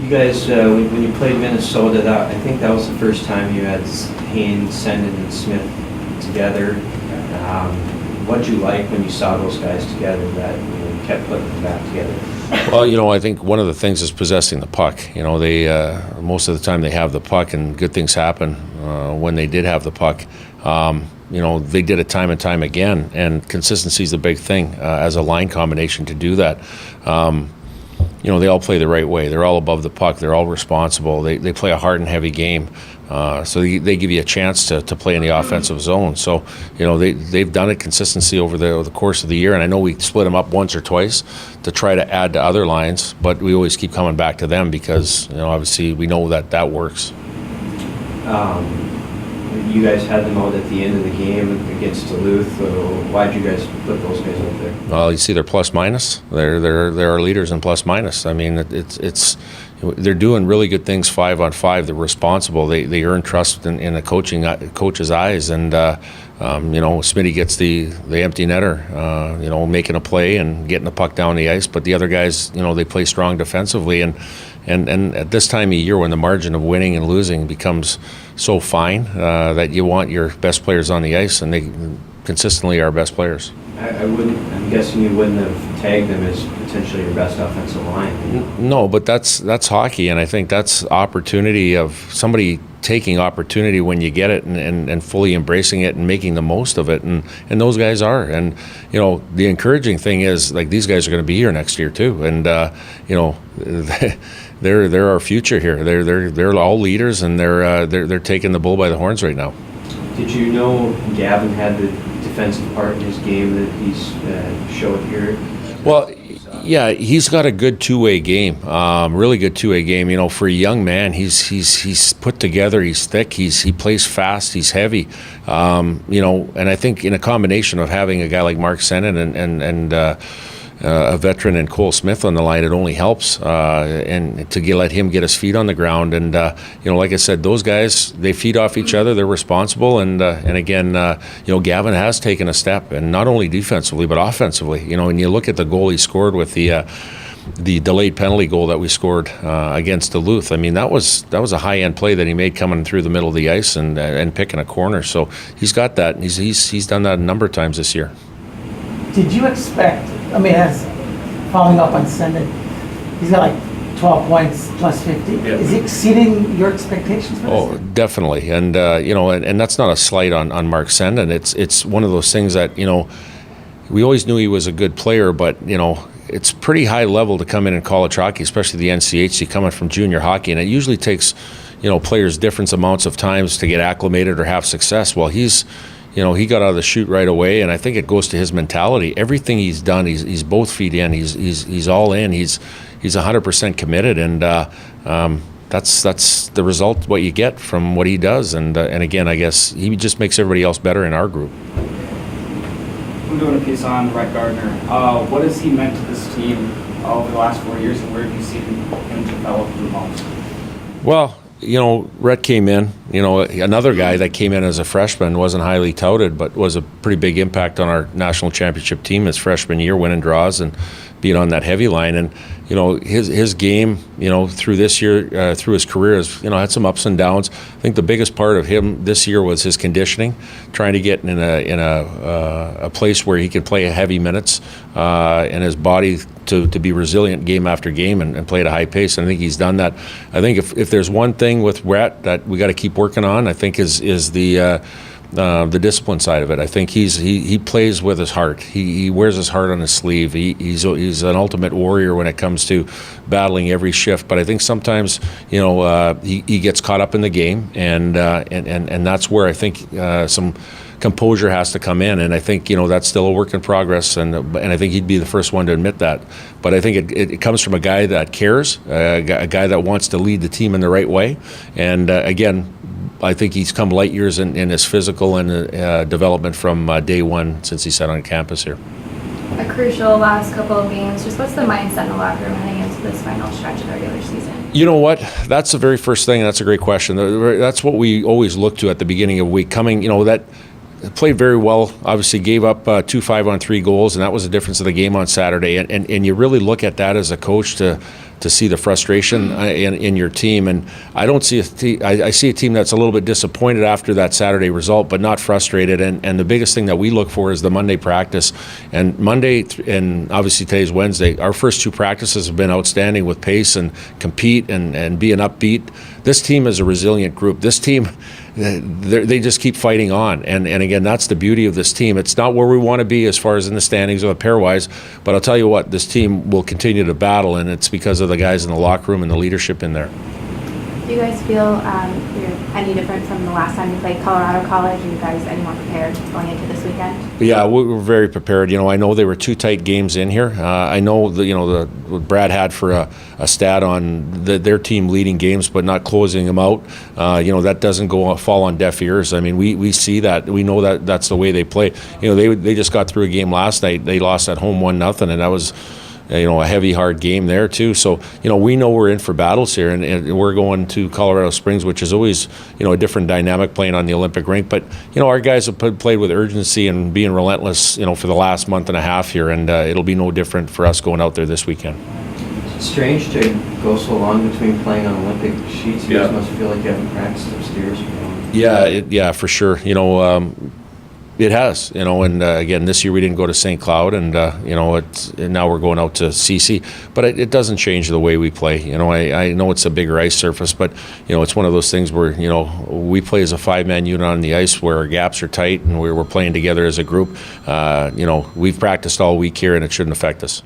You guys, when you played Minnesota, I think that was the first time you had Haynes, Senden, and Smith together. What'd you like when you saw those guys together that you kept putting them back together? Well, I think one of the things is possessing the puck. They most of the time they have the puck, and good things happen when they did have the puck. They did it time and time again, and consistency is the big thing as a line combination to do that. They all play the right way. They're all above the puck. They're all responsible. They play a hard and heavy game. So they give you a chance to play in the offensive zone. So, they've done it consistency over the course of the year. And I know we split them up once or twice to try to add to other lines, but we always keep coming back to them because, obviously we know that works. You guys had them out at the end of the game against Duluth. Why'd you guys put those guys out there? Well, you see their plus minus. They're our leaders in plus minus. I mean, they're doing really good things 5-on-5. They're responsible. They earn trust in the coach's eyes. And Smitty gets the empty netter, making a play and getting the puck down the ice. But the other guys, they play strong defensively. And at this time of year, when the margin of winning and losing becomes so fine that you want your best players on the ice, and they consistently are our best players. I'm guessing you wouldn't have tagged them as potentially your best offensive line. No, but that's hockey, and I think that's opportunity of somebody taking opportunity when you get it and fully embracing it and making the most of it, and those guys are. And the encouraging thing is, like, these guys are going to be here next year too, and they're our future here. They're all leaders, and they're taking the bull by the horns right now. Did you know Gavin had the defensive part in his game that he's showed here? Well, yeah, he's got a good two-way game, really good two-way game. For a young man, he's put together. He's thick. He plays fast. He's heavy. And I think in a combination of having a guy like Mark Senen and a veteran and Cole Smith on the line, it only helps, and to let him get his feet on the ground. And like I said, those guys, they feed off each other. They're responsible, and again, Gavin has taken a step, and not only defensively but offensively. And you look at the goal he scored with the delayed penalty goal that we scored against Duluth. I mean, that was a high-end play that he made coming through the middle of the ice and picking a corner. So he's got that, and he's done that a number of times this year. Did you expect, as following up on Senden, he's got like 12 points plus 50. Yeah. Is he exceeding your expectations for this? Oh, definitely. And, and that's not a slight on Mark Senden. It's one of those things that, we always knew he was a good player, but, it's pretty high level to come in college hockey, especially the NCHC, coming from junior hockey. And it usually takes, players different amounts of times to get acclimated or have success. Well, he got out of the chute right away, and I think it goes to his mentality. Everything he's done, he's both feet in. He's all in. He's 100% committed, and that's the result. What you get from what he does, and again, I guess he just makes everybody else better in our group. I'm doing a piece on Rhett Gardner. What has he meant to this team over the last 4 years, and where have you seen him develop the most? Well, Rhett came in, another guy that came in as a freshman, wasn't highly touted, but was a pretty big impact on our national championship team his freshman year, winning draws and being on that heavy line. And, his game, through this year, through his career has, had some ups and downs. I think the biggest part of him this year was his conditioning, trying to get in a place where he can play heavy minutes and his body to be resilient game after game and play at a high pace. And I think he's done that. I think if there's one thing with Rhett that we got to keep working on, I think is the discipline side of it. I think he plays with his heart. He wears his heart on his sleeve. He's an ultimate warrior when it comes to battling every shift. But I think sometimes he gets caught up in the game, and that's where I think some composure has to come in. And I think that's still a work in progress. And I think he'd be the first one to admit that. But I think it comes from a guy that cares, a guy that wants to lead the team in the right way. And again, I think he's come light years in his physical and development from day one since he sat on campus here. A crucial last couple of games. Just what's the mindset in the locker room heading into this final stretch of the regular season? You know what? That's the very first thing. That's a great question. That's what we always look to at the beginning of the week. That played very well. Obviously, gave up 2 5-on-3 goals, and that was the difference of the game on Saturday. And you really look at that as a coach to to see the frustration in your team. And I don't see I see a team that's a little bit disappointed after that Saturday result, but not frustrated. And the biggest thing that we look for is the Monday practice. And Monday, and obviously today's Wednesday, our first 2 practices have been outstanding with pace and compete and being upbeat. This team is a resilient group. This team, they just keep fighting on. And again, that's the beauty of this team. It's not where we want to be as far as in the standings or the pairwise, but I'll tell you what, this team will continue to battle, and it's because of the guys in the locker room and the leadership in there. Do you guys feel you're any different from the last time you played Colorado College? Are you guys any more prepared going into this weekend? Yeah, we're very prepared. I know they were 2 tight games in here. I know what Brad had for a stat on their team leading games but not closing them out. That doesn't fall on deaf ears. I mean, we see that. We know that that's the way they play. They just got through a game last night. They lost at home 1-0, and that was a heavy, hard game there too. So, we know we're in for battles here, and we're going to Colorado Springs, which is always, a different dynamic playing on the Olympic rink. But, our guys have played with urgency and being relentless, for the last month and a half here, and it'll be no different for us going out there this weekend. It's strange to go so long between playing on Olympic sheets. You guys must feel like you haven't practiced upstairs for long. Yeah, for sure. It has, and again, this year we didn't go to St. Cloud, and and now we're going out to CC, but it doesn't change the way we play. I know it's a bigger ice surface, but it's one of those things where we play as a 5-man unit on the ice where our gaps are tight and we're playing together as a group. We've practiced all week here, and it shouldn't affect us.